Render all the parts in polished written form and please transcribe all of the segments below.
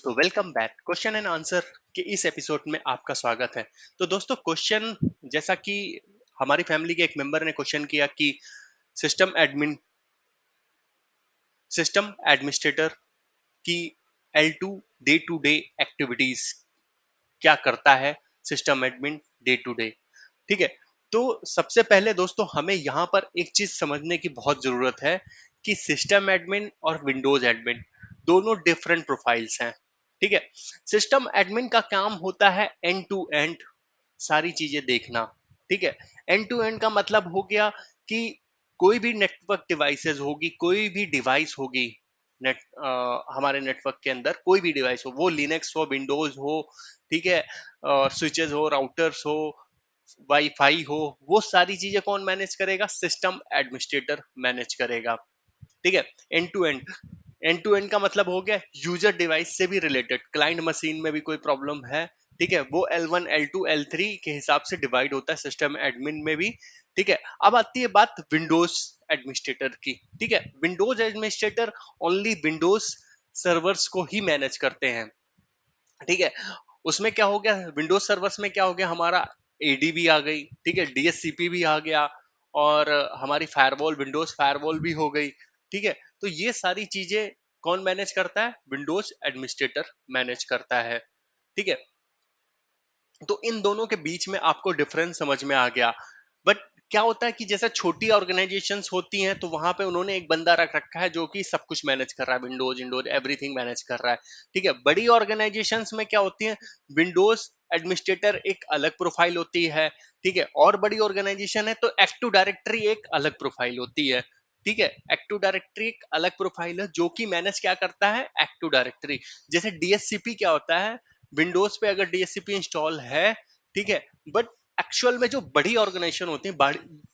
तो welcome back question and answer के इस एपिसोड में आपका स्वागत है। तो दोस्तों क्वेश्चन जैसा कि हमारी फैमिली के एक मेंबर ने क्वेश्चन किया कि सिस्टम एडमिन सिस्टम एडमिनिस्ट्रेटर की L2 day to day activities क्या करता है system admin day to day. ठीक है, तो सबसे पहले दोस्तों हमें यहाँ पर एक चीज समझने की बहुत जरूरत है कि सिस्टम एडमिन और विंडोज एडमिन दोनों डिफरेंट प्रोफाइल्स हैं। ठीक है, सिस्टम एडमिन का काम होता है एंड टू एंड सारी चीजें देखना। ठीक है, एंड टू एंड का मतलब हो गया कि कोई भी नेटवर्क डिवाइसेस होगी, कोई भी डिवाइस होगी नेट हमारे नेटवर्क के अंदर कोई भी डिवाइस हो, वो लिनक्स हो, विंडोज हो, ठीक है, स्विचेस हो, राउटर्स हो, वाईफाई हो, वो सारी चीजें कौन मैनेज करेगा? सिस्टम एडमिनिस्ट्रेटर मैनेज करेगा। ठीक है, एंड टू एंड का मतलब हो गया यूजर डिवाइस से भी रिलेटेड, क्लाइंट मशीन में भी कोई प्रॉब्लम है, ठीक है, वो L1 L2 L3 के हिसाब से डिवाइड होता है सिस्टम एडमिन में भी। ठीक है, अब आती है बात विंडोज एडमिनिस्ट्रेटर की। ठीक है, Windows administrator only Windows servers को ही मैनेज करते हैं। ठीक है, उसमें क्या हो गया, विंडोज सर्वर्स में क्या हो गया, हमारा एडी भी आ गई, ठीक है, डीएससीपी भी आ गया, और हमारी फायरवॉल, विंडोज फायरवॉल भी हो गई। ठीक है, तो ये सारी चीजें कौन मैनेज करता है? विंडोज एडमिनिस्ट्रेटर मैनेज करता है। ठीक है, तो इन दोनों के बीच में आपको डिफरेंस समझ में आ गया। बट क्या होता है कि जैसे छोटी ऑर्गेनाइजेशंस होती हैं तो वहां पे उन्होंने एक बंदा रख रखा है जो कि सब कुछ मैनेज कर रहा है, विंडोज इंडोज एवरीथिंग मैनेज कर रहा है। ठीक है, बड़ी ऑर्गेनाइजेशंस में क्या होती है, विंडोज एडमिनिस्ट्रेटर एक अलग प्रोफाइल होती है। ठीक है, और बड़ी ऑर्गेनाइजेशन है तो एक्टिव डायरेक्टरी एक अलग प्रोफाइल होती है। ठीक है, एक्टिव डायरेक्टरी एक अलग प्रोफाइल है जो कि मैनेज क्या करता है? Active directory. जैसे डीएससीपी क्या होता है, विंडोज पे अगर डीएससीपी इंस्टॉल है, ठीक है, बट एक्चुअल में जो बड़ी ऑर्गेनाइजेशन होती है,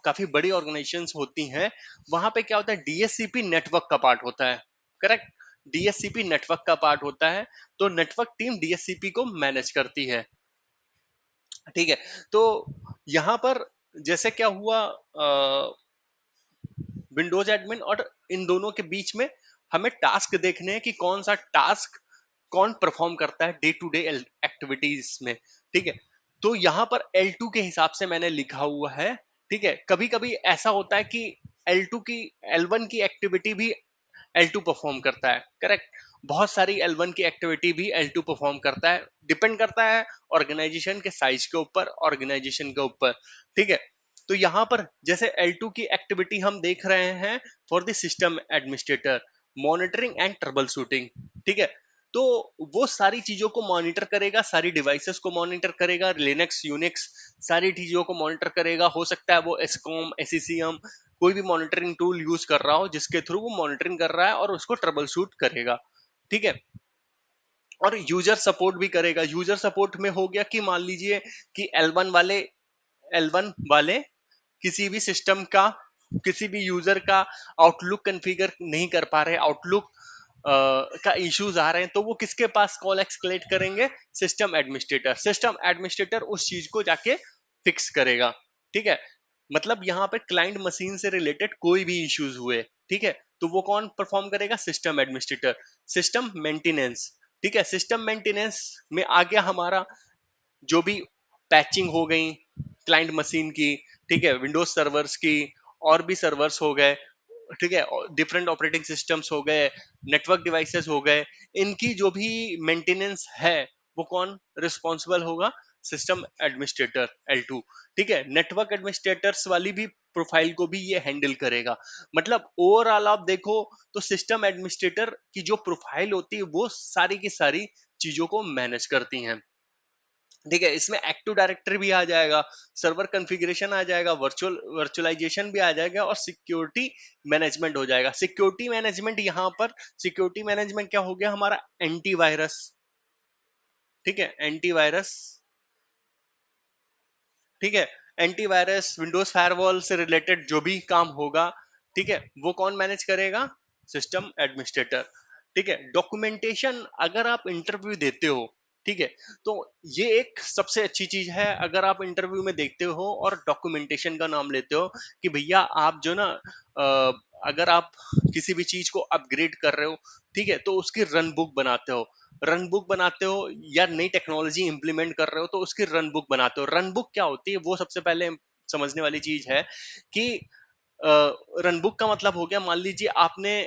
काफी बड़ी ऑर्गेनाइजेशन होती हैं, वहां पे क्या होता है, डीएससीपी नेटवर्क का पार्ट होता है। करेक्ट, डीएससीपी नेटवर्क का पार्ट होता है, तो नेटवर्क टीम डीएससीपी को मैनेज करती है। ठीक है, तो यहां पर जैसे क्या हुआ, विंडोज एडमिन और इन दोनों के बीच में हमें टास्क देखने हैं कि कौन सा टास्क कौन परफॉर्म करता है डे टू डे एक्टिविटीज में। ठीक है, तो यहां पर L2 के हिसाब से मैंने लिखा हुआ है। ठीक है, कभी कभी ऐसा होता है कि L2 की L1 की एक्टिविटी भी L2 परफॉर्म करता है। करेक्ट, बहुत सारी L1 की एक्टिविटी भी L2 परफॉर्म करता है, डिपेंड करता है ऑर्गेनाइजेशन के साइज के ऊपर, ऑर्गेनाइजेशन के ऊपर। ठीक है, तो यहां पर जैसे L2 की एक्टिविटी हम देख रहे हैं, for the system administrator, monitoring and trouble shooting. ठीक है, तो वो सारी चीजों को मॉनिटर करेगा, सारी डिवाइसेस को मॉनिटर करेगा, लिनक्स यूनिक्स सारी चीजों को मॉनिटर करेगा। हो सकता है वो एसकॉम, एससीएम, कोई भी मॉनिटरिंग टूल यूज कर रहा हो जिसके थ्रू वो मॉनिटरिंग कर रहा है और उसको ट्रबल शूट करेगा। ठीक है, और यूजर सपोर्ट भी करेगा। यूजर सपोर्ट में हो गया कि मान लीजिए कि एल वन वाले किसी भी सिस्टम का, किसी भी यूजर का आउटलुक कॉन्फ़िगर नहीं कर पा रहे, आउटलुक का इश्यूज आ रहे हैं, तो वो किसके पास कॉल एक्सकलेट करेंगे? System administrator. सिस्टम एडमिनिस्ट्रेटर उस चीज को जाके फिक्स करेगा। ठीक है, मतलब यहाँ पे क्लाइंट मशीन से रिलेटेड कोई भी इश्यूज हुए, ठीक है, तो वो कौन परफॉर्म करेगा? System administrator. सिस्टम मेंटेनेंस, ठीक है, सिस्टम मेंटेनेंस में आ गया हमारा जो भी पैचिंग हो गई क्लाइंट मशीन की, ठीक है, विंडोज सर्वर्स की, और भी सर्वर्स हो गए, ठीक है, डिफरेंट ऑपरेटिंग सिस्टम्स हो गए, नेटवर्क डिवाइसेस हो गए, इनकी जो भी मेंटेनेंस है वो कौन रिस्पॉन्सिबल होगा? System administrator L2। ठीक है, नेटवर्क एडमिनिस्ट्रेटर्स वाली भी प्रोफाइल को भी ये हैंडल करेगा। मतलब ओवरऑल आप देखो तो सिस्टम एडमिनिस्ट्रेटर की जो प्रोफाइल होती है वो सारी की सारी चीजों को मैनेज करती हैं। ठीक है, इसमें एक्टिव डायरेक्टरी भी आ जाएगा, सर्वर कॉन्फ़िगरेशन आ जाएगा, वर्चुअलाइजेशन भी आ जाएगा, और सिक्योरिटी मैनेजमेंट हो जाएगा। सिक्योरिटी मैनेजमेंट, यहाँ पर सिक्योरिटी मैनेजमेंट क्या हो गया हमारा? एंटीवायरस। ठीक है, एंटीवायरस, ठीक है, एंटीवायरस, विंडोज फायरवॉल से रिलेटेड जो भी काम होगा, ठीक है, वो कौन मैनेज करेगा? System administrator. ठीक है, डॉक्यूमेंटेशन, अगर आप इंटरव्यू देते हो, ठीक है। तो ये एक सबसे अच्छी चीज है अगर आप इंटरव्यू में देखते हो और डॉक्यूमेंटेशन का नाम लेते हो कि भैया आप जो ना अगर आप किसी भी चीज को अपग्रेड कर रहे हो, ठीक है, तो उसकी रन बुक बनाते हो, रन बुक बनाते हो, या नई टेक्नोलॉजी इंप्लीमेंट कर रहे हो तो उसकी रन बुक बनाते हो। रन बुक क्या होती है वो सबसे पहले समझने वाली चीज है कि रन बुक का मतलब हो गया, मान लीजिए आपने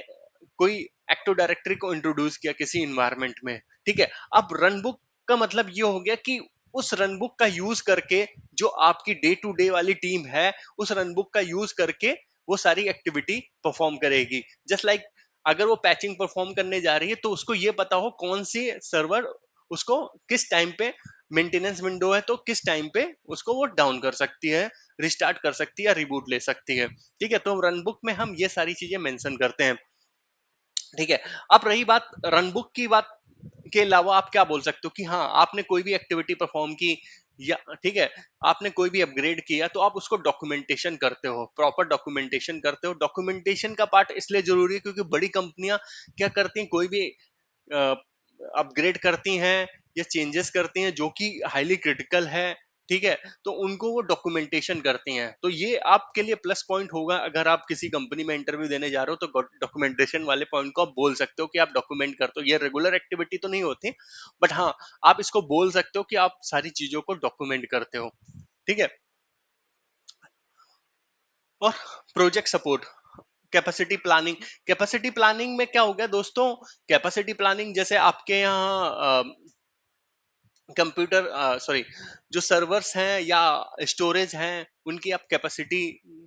कोई एक्टिव डायरेक्टरी को इंट्रोड्यूस किया किसी इन्वायरमेंट में, ठीक है। अब रन बुक का मतलब ये हो गया कि उस रन बुक का यूज करके जो आपकी डे टू डे वाली टीम है उस रन बुक का यूज करके वो सारी एक्टिविटी परफॉर्म करेगी। जस्ट लाइक अगर वो पैचिंग परफॉर्म करने जा रही है तो उसको ये पता हो कौन सी सर्वर उसको किस टाइम पे मेंटेनेंस विंडो है तो किस टाइम पे उसको वो डाउन कर सकती है, रिस्टार्ट कर सकती है या रिबूट ले सकती है। ठीक है, तो रन बुक में हम ये सारी चीजें मेंशन करते हैं। ठीक है। अब रही बात रन बुक की बात के अलावा आप क्या बोल सकते हो कि हाँ आपने कोई भी एक्टिविटी परफॉर्म की, या ठीक है आपने कोई भी अपग्रेड किया तो आप उसको डॉक्यूमेंटेशन करते हो, प्रॉपर डॉक्यूमेंटेशन करते हो। डॉक्यूमेंटेशन का पार्ट इसलिए जरूरी है क्योंकि बड़ी कंपनियां क्या करती हैं, कोई भी अपग्रेड करती हैं या चेंजेस करती हैं जो कि हाईली क्रिटिकल है, ठीक है, तो उनको वो डॉक्यूमेंटेशन करती हैं। तो ये आपके लिए प्लस पॉइंट होगा अगर आप किसी कंपनी में इंटरव्यू देने जा रहे हो तो डॉक्यूमेंटेशन वाले पॉइंट को आप बोल सकते हो कि आप डॉक्यूमेंट करते हो। ये रेगुलर एक्टिविटी तो नहीं होती, बट हाँ आप इसको बोल सकते हो कि आप सारी चीजों को डॉक्यूमेंट करते हो। ठीक है। और project support, capacity planning. Capacity planning में क्या हो गया दोस्तों, कैपेसिटी प्लानिंग जैसे आपके यहाँ कंप्यूटर सॉरी जो सर्वर्स हैं या स्टोरेज हैं उनकी आप कैपेसिटी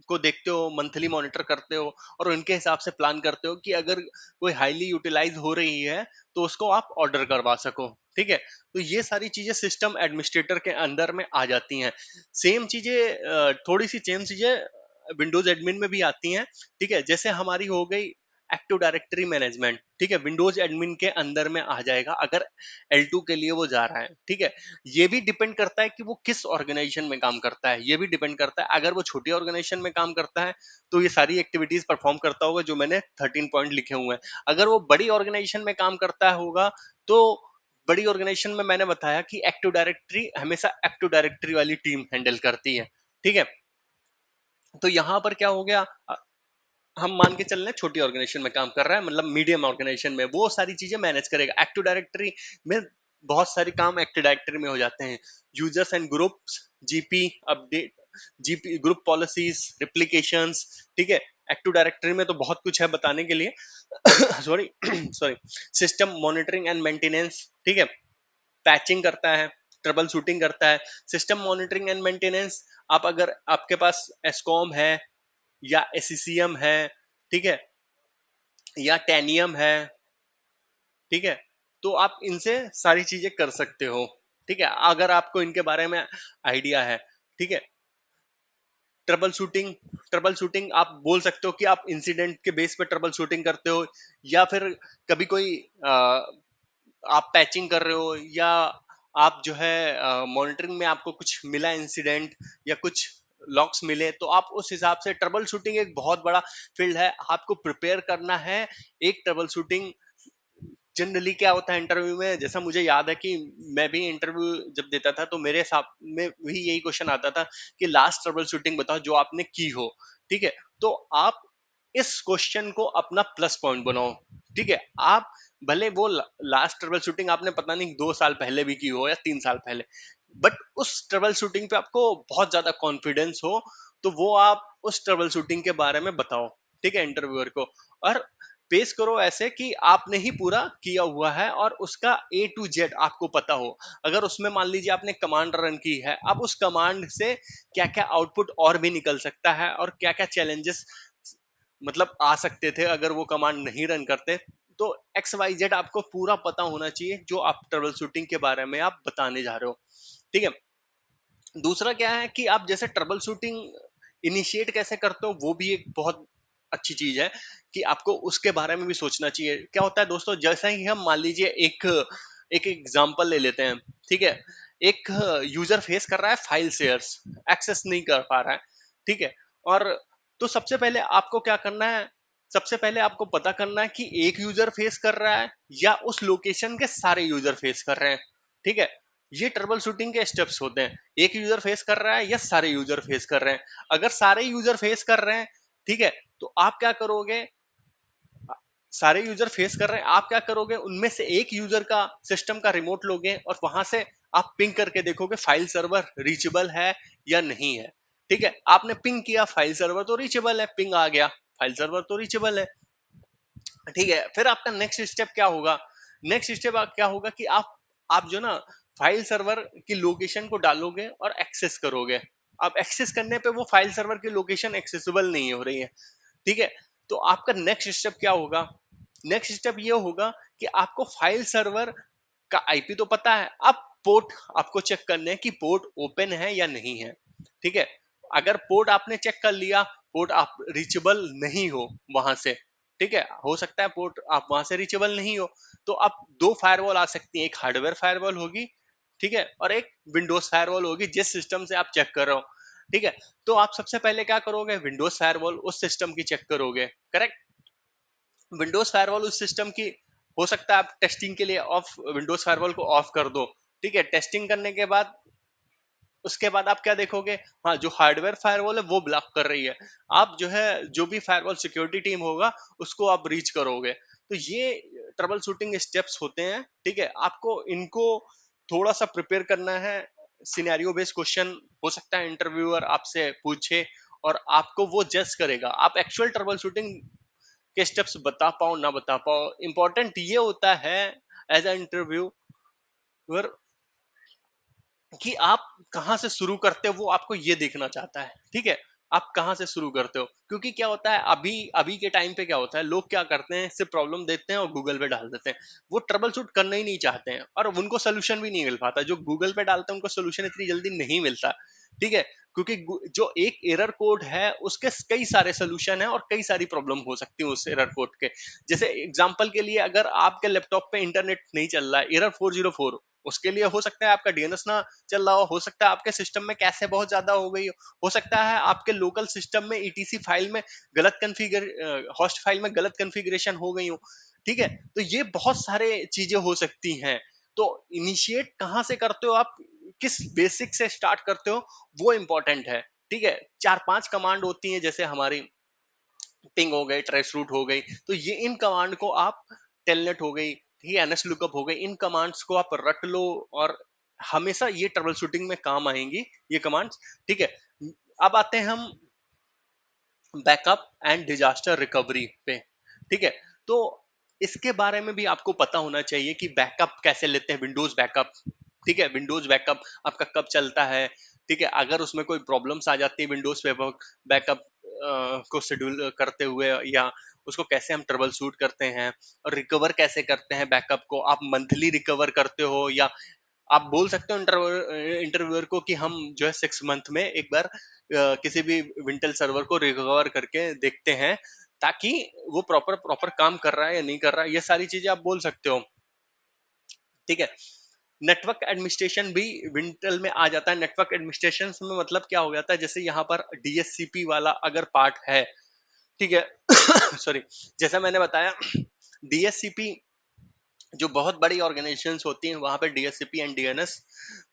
को देखते हो, मंथली मॉनिटर करते हो और उनके हिसाब से प्लान करते हो कि अगर कोई हाईली यूटिलाइज हो रही है तो उसको आप ऑर्डर करवा सको। ठीक है, तो ये सारी चीजें सिस्टम एडमिनिस्ट्रेटर के अंदर में आ जाती हैं। सेम चीजें थोड़ी सी सेम चीजें विंडोज एडमिन में भी आती हैं। ठीक है, जैसे हमारी हो गई एक्टिव डायरेक्टरी मैनेजमेंट, ठीक है, विंडोज एडमिन के अंदर में आ जाएगा अगर L2 के लिए वो जा रहा है। ठीक है, ये भी डिपेंड करता है कि वो किस ऑर्गेनाइजेशन में काम करता है, ये भी डिपेंड करता है। अगर वो छोटी ऑर्गेनाइजेशन में काम करता है तो ये सारी एक्टिविटीज परफॉर्म करता होगा जो मैंने 13 पॉइंट लिखे हुए हैं। अगर वो बड़ी ऑर्गेनाइजेशन में काम करता होगा तो बड़ी ऑर्गेनाइजेशन में मैंने बताया कि एक्टिव डायरेक्टरी हमेशा एक्टिव डायरेक्टरी वाली टीम हैंडल करती है। ठीक है, तो यहां पर क्या हो गया, हम मान के चल रहे हैं छोटी ऑर्गेनाइजेशन में काम कर रहा है, मतलब मीडियम ऑर्गेनाइजेशन में वो सारी चीजें मैनेज करेगा। एक्टिव डायरेक्टरी में बहुत सारे काम एक्टिव डायरेक्टरी में हो जाते हैं, users and groups, GP update, GP group policies, replications. ठीक है, एक्टिव डायरेक्टरी में तो बहुत कुछ है बताने के लिए sorry sorry. System monitoring and maintenance, ठीक है, पैचिंग करता है, ट्रबल शूटिंग करता है। सिस्टम मॉनिटरिंग एंड मेंटेनेंस, आप अगर आपके पास एसकॉम है या एसीसीएम है, ठीक है, या टेनियम है, ठीक है, तो आप इनसे सारी चीजें कर सकते हो। ठीक है, अगर आपको इनके बारे में आइडिया है। ठीक है, ट्रबल शूटिंग, ट्रबल शूटिंग आप बोल सकते हो कि आप इंसिडेंट के बेस पे ट्रबल शूटिंग करते हो, या फिर कभी कोई आप पैचिंग कर रहे हो या आप जो है मॉनिटरिंग में आपको कुछ मिला इंसिडेंट या कुछ लॉक्स मिले तो आप उस हिसाब से, ट्रबल शूटिंग एक बहुत बड़ा फील्ड है, आपको प्रिपेयर करना है। एक ट्रबल शूटिंग जनरली क्या होता है इंटरव्यू में, जैसा मुझे याद है कि मैं भी इंटरव्यू जब देता था तो मेरे साथ में भी यही क्वेश्चन आता था कि लास्ट ट्रबल शूटिंग बताओ जो आपने की हो। ठीक है, तो आप इस क्वेश्चन को अपना प्लस पॉइंट बनाओ। ठीक है, आप भले वो लास्ट ट्रबल शूटिंग आपने पता नहीं 2 साल पहले भी की हो या 3 साल पहले, बट उस ट्रबल शूटिंग पे आपको बहुत ज्यादा कॉन्फिडेंस हो तो वो आप उस ट्रबल शूटिंग के बारे में बताओ। ठीक है, इंटरव्यूअर को, और पेश करो ऐसे कि आपने ही पूरा किया हुआ है और उसका A to Z आपको पता हो। अगर उसमें मान लीजिए आपने कमांड रन की है, अब उस कमांड से क्या क्या आउटपुट और भी निकल सकता है और क्या क्या चैलेंजेस मतलब आ सकते थे अगर वो कमांड नहीं रन करते, तो XYZ आपको पूरा पता होना चाहिए जो आप ट्रबल शूटिंग के बारे में आप बताने जा रहे हो। ठीक है, दूसरा क्या है कि आप जैसे ट्रबल शूटिंग इनिशिएट कैसे करते हो वो भी एक बहुत अच्छी चीज है कि आपको उसके बारे में भी सोचना चाहिए। क्या होता है दोस्तों, जैसा ही हम मान लीजिए एक एक एग्जांपल ले लेते हैं। ठीक है, एक यूजर फेस कर रहा है फाइल शेयर्स, एक्सेस नहीं कर पा रहा है। ठीक है, और तो सबसे पहले आपको क्या करना है, सबसे पहले आपको पता करना है कि एक यूजर फेस कर रहा है या उस लोकेशन के सारे यूजर फेस कर रहे हैं। ठीक है, ये ट्रबल शूटिंग के स्टेप्स होते हैं। एक यूजर फेस कर रहा है या सारे यूजर फेस कर रहे हैं? अगर सारे यूजर फेस कर रहे हैं, ठीक है, तो आप क्या करोगे? सारे यूजर फेस कर रहे हैं, आप क्या करोगे? उनमें से एक यूजर का सिस्टम का रिमोट लोगे और वहां से आप पिंग करके देखोगे फाइल सर्वर रीचेबल है या नहीं है। ठीक है, आपने पिंग किया, फाइल सर्वर तो रीचेबल है, पिंग आ गया, फाइल सर्वर तो रीचेबल है। ठीक है, फिर आपका नेक्स्ट स्टेप क्या होगा? नेक्स्ट स्टेप क्या होगा कि आप जो ना फाइल सर्वर की लोकेशन को डालोगे और एक्सेस करोगे। अब एक्सेस करने पे वो फाइल सर्वर की लोकेशन एक्सेसिबल नहीं हो रही है। ठीक है, तो आपका नेक्स्ट स्टेप क्या होगा? नेक्स्ट स्टेप ये होगा कि आपको फाइल सर्वर का आईपी तो पता है, अब पोर्ट आपको चेक करने हैं कि पोर्ट ओपन है या नहीं है। ठीक है, अगर पोर्ट आपने चेक कर लिया, पोर्ट आप रीचेबल नहीं हो वहां से, ठीक है, हो सकता है पोर्ट आप वहां से रीचेबल नहीं हो, तो अब दो फायरवॉल आ सकती हैं, एक हार्डवेयर फायरवॉल होगी, ठीक है, और एक विंडोज फायरवॉल होगी जिस सिस्टम से आप चेक कर रहे हो। ठीक है, तो आप सबसे पहले क्या करोगे? विंडोज फायरवॉल उस सिस्टम की चेक करोगे, करेक्ट। विंडोज फायरवॉल उस सिस्टम की, हो सकता है आप टेस्टिंग के लिए ऑफ विंडोज फायरवॉल को ऑफ कर दो। ठीक है, टेस्टिंग करने के बाद उसके बाद आप क्या देखोगे? हाँ, जो हार्डवेयर फायरवॉल है वो ब्लॉक कर रही है, आप जो है जो भी फायरवॉल सिक्योरिटी टीम होगा उसको आप रीच करोगे। तो ये ट्रबल शूटिंग स्टेप्स होते हैं। ठीक है, आपको इनको थोड़ा सा प्रिपेयर करना है। सिनेरियो बेस्ड क्वेश्चन हो सकता है इंटरव्यूअर आपसे पूछे और आपको वो जज करेगा, आप एक्चुअल ट्रबल शूटिंग के स्टेप्स बता पाओ ना बता पाओ। इंपॉर्टेंट ये होता है एज अ इंटरव्यूअर कि आप कहाँ से शुरू करते हो, वो आपको ये देखना चाहता है। ठीक है, आप कहाँ से शुरू करते हो, क्योंकि क्या होता है अभी अभी के टाइम पे क्या होता है, लोग क्या करते हैं, सिर्फ प्रॉब्लम देते हैं और गूगल पे डाल देते हैं। वो ट्रबल शूट करना ही नहीं चाहते हैं और उनको सोल्यूशन भी नहीं मिल पाता। जो गूगल पे डालते हैं उनको सोल्यूशन इतनी जल्दी नहीं मिलता। ठीक है, क्योंकि जो एक एरर कोड है उसके कई सारे सोल्यूशन है और कई सारी प्रॉब्लम हो सकती है उस एरर कोड के। जैसे एग्जांपल के लिए, अगर आपके लैपटॉप पे इंटरनेट नहीं चल रहा है, एरर 404, उसके लिए हो सकता है आपका डीएनएस ना चल रहा हो सकता है आपके सिस्टम में कैसे बहुत ज्यादा हो गई हो सकता है आपके लोकल सिस्टम में ईटीसी फाइल में गलत कन्फिगर होस्ट फाइल में गलत कन्फिगरेशन हो गई हो। ठीक है, तो ये बहुत सारे चीजें हो सकती हैं। तो इनिशिएट कहाँ से करते हो आप, किस बेसिक से स्टार्ट करते हो, वो इंपॉर्टेंट है। ठीक है, चार पांच कमांड होती हैं, जैसे हमारी पिंग हो गई, ट्रेस रूट हो गई, तो ये इन कमांड को आप, टेलनेट हो गई, ठीक है, एनएस लुकअप हो गई, इन कमांड्स को आप रट लो और हमेशा ये ट्रबल शूटिंग में काम आएंगी ये कमांड्स। ठीक है, अब आते हैं हम बैकअप एंड डिजास्टर रिकवरी पे। ठीक है, तो इसके बारे में भी आपको पता होना चाहिए कि बैकअप कैसे लेते हैं, विंडोज बैकअप। ठीक है, विंडोज बैकअप आपका कब चलता है। ठीक है, अगर उसमें कोई प्रॉब्लम्स आ जाती है विंडोज पे बैकअप को शेड्यूल करते हुए, या उसको कैसे हम ट्रबल शूट करते हैं, और रिकवर कैसे करते हैं बैकअप को, आप मंथली रिकवर करते हो, या आप बोल सकते हो इंटरव्यूअर को कि हम जो है 6 मंथ में एक बार किसी भी विंटेल सर्वर को रिकवर करके देखते हैं, ताकि वो प्रॉपर प्रॉपर काम कर रहा है या नहीं कर रहा है, ये सारी चीजें आप बोल सकते हो। ठीक है, नेटवर्क एडमिनिस्ट्रेशन भी विंटेल में आ जाता है। नेटवर्क एडमिनिस्ट्रेशन में मतलब क्या हो जाता है, जैसे यहाँ पर डीएससीपी वाला अगर पार्ट है, ठीक है, सॉरी, जैसा मैंने बताया डीएससीपी जो बहुत बड़ी ऑर्गेनाइजेशंस होती हैं वहां पे डीएससीपी एंड डीएनएस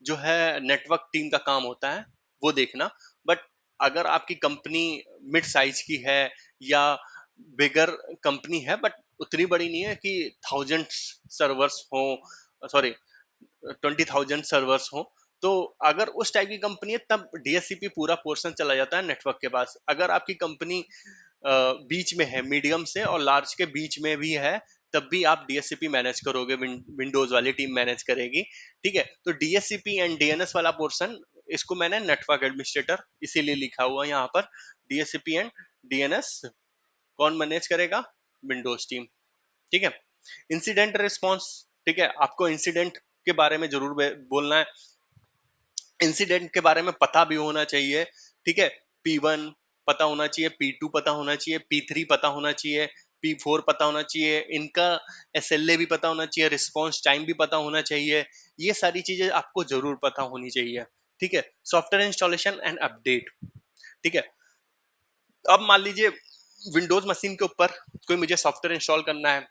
जो है नेटवर्क टीम का काम होता है, वो देखना। बट अगर आपकी कंपनी मिड साइज की है या बिगर कंपनी है, बट उतनी बड़ी नहीं है कि 1000 सर्वर्स हो, सॉरी 20,000 सर्वर्स हो, तो अगर उस टाइप की कंपनी है तब डीएससीपी पूरा पोर्शन चला जाता है नेटवर्क के पास। अगर आपकी कंपनी बीच में है, मीडियम से और लार्ज के बीच में भी है, तब भी आप डीएससीपी मैनेज करोगे, विंडोज वाली टीम मैनेज करेगी। ठीक है, तो डीएससीपी एंड डीएनएस वाला पोर्शन, इसको मैंने नेटवर्क एडमिनिस्ट्रेटर इसीलिए लिखा हुआ है यहाँ पर। डीएससीपी एंड डीएनएस कौन मैनेज करेगा? Windows team. ठीक है, इंसिडेंट रिस्पॉन्स, ठीक है, आपको इंसिडेंट के बारे में जरूर बोलना है। इंसिडेंट के बारे में पता भी होना चाहिए। ठीक है, P1 पता होना चाहिए, P2 पता होना चाहिए, P3 पता होना चाहिए, P4 पता होना चाहिए, इनका एसएलए भी पता होना चाहिए, रिस्पॉन्स टाइम भी पता होना चाहिए। ये सारी चीजें आपको जरूर पता होनी चाहिए। ठीक है, सॉफ्टवेयर इंस्टॉलेशन एंड अपडेट। ठीक है, अब मान लीजिए विंडोज मशीन के ऊपर कोई मुझे सॉफ्टवेयर इंस्टॉल करना है,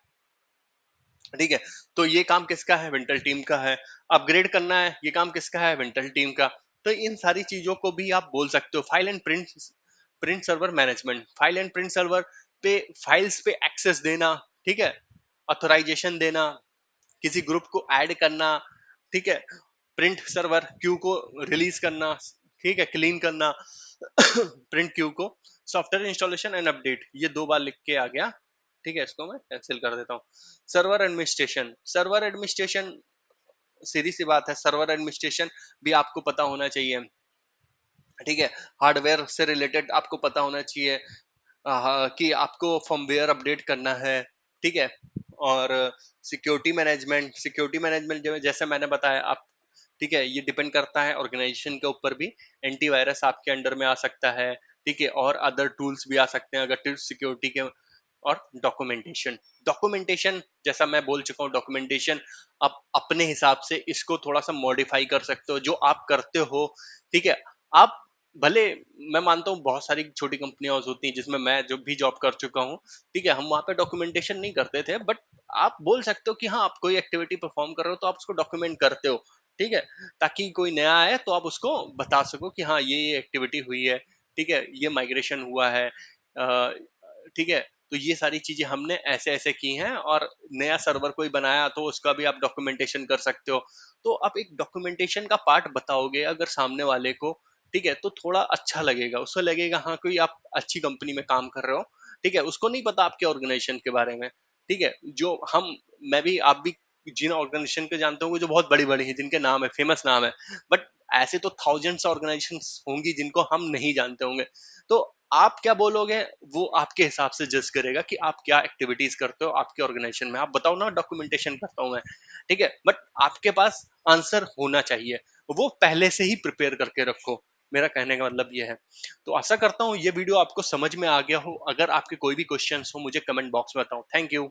ठीक है। तो ये काम किसका है? विंटर टीम का है। अपग्रेड करना है, ये काम किसका है? विंटर टीम का। तो इन सारी चीजों को भी आप बोल सकते हो। File and print, print server management, file and print server पे फाइल्स पे एक्सेस देना, ठीक है, ऑथराइजेशन देना, किसी ग्रुप को ऐड करना, ठीक है, प्रिंट सर्वर क्यू को रिलीज करना, ठीक है, क्लीन करना प्रिंट क्यू को, सॉफ्टवेयर इंस्टॉलेशन एंड अपडेट, ये 2 बार लिख के आ गया, ठीक है, इसको मैं कैंसिल कर देता हूँ। सर्वर एडमिनिस्ट्रेशन, सर्वर एडमिनिस्ट्रेशन सीधी सी बात है, सर्वर एडमिनिस्ट्रेशन भी आपको पता होना चाहिए, ठीक है। हार्डवेयर से रिलेटेड आपको पता होना चाहिए, कि आपको फर्मवेयर अपडेट करना है, ठीक है। और सिक्योरिटी मैनेजमेंट, सिक्योरिटी मैनेजमेंट जो जैसे मैंने बताया आप, ठीक है, ये डिपेंड करता है ऑर्गेनाइजेशन के ऊपर भी। एंटीवायरस आपके अंडर में आ सकता है, ठीक है, और अदर टूल्स भी आ सकते हैं अगर सिक्योरिटी के। और डॉक्यूमेंटेशन, डॉक्यूमेंटेशन जैसा मैं बोल चुका हूँ, डॉक्यूमेंटेशन आप अपने हिसाब से इसको थोड़ा सा मॉडिफाई कर सकते हो, जो आप करते हो, ठीक है। आप भले, मैं मानता हूँ बहुत सारी छोटी कंपनियां होती हैं जिसमें मैं जो भी जॉब कर चुका हूँ, ठीक है, हम वहाँ पे डॉक्यूमेंटेशन नहीं करते थे, बट आप बोल सकते हो कि हाँ, आप कोई एक्टिविटी परफॉर्म कर रहे हो तो आप उसको डॉक्यूमेंट करते हो, ठीक है, ताकि कोई नया आए तो आप उसको बता सको कि हाँ, ये एक्टिविटी हुई है, ठीक है, ये माइग्रेशन हुआ है, ठीक है। तो ये सारी चीजें हमने ऐसे ऐसे की हैं, और नया सर्वर कोई बनाया तो उसका भी आप डॉक्यूमेंटेशन कर सकते हो। तो आप एक डॉक्यूमेंटेशन का पार्ट बताओगे अगर सामने वाले को, ठीक है, तो थोड़ा अच्छा लगेगा, उसको लगेगा हाँ, कोई आप अच्छी कंपनी में काम कर रहे हो, ठीक है। उसको नहीं पता आपके ऑर्गेनाइजेशन के बारे में, ठीक है, जो हम, मैं भी, आप भी जिन ऑर्गेनाइजेशन को जानते होंगे जो बहुत बड़ी बड़ी है, जिनके नाम है, फेमस नाम है, बट ऐसे तो थाउजेंड्स ऑर्गेनाइजेशन होंगी जिनको हम नहीं जानते होंगे। तो आप क्या बोलोगे, वो आपके हिसाब से जज करेगा कि आप क्या एक्टिविटीज करते हो आपके ऑर्गेनाइजेशन में। आप बताओ ना, डॉक्यूमेंटेशन करता हूँ मैं, ठीक है, बट आपके पास आंसर होना चाहिए, वो पहले से ही प्रिपेयर करके रखो। मेरा कहने का मतलब ये है। तो आशा करता हूँ ये वीडियो आपको समझ में आ गया हो। अगर आपके कोई भी क्वेश्चंस हो, मुझे कमेंट बॉक्स में बताओ। Thank you.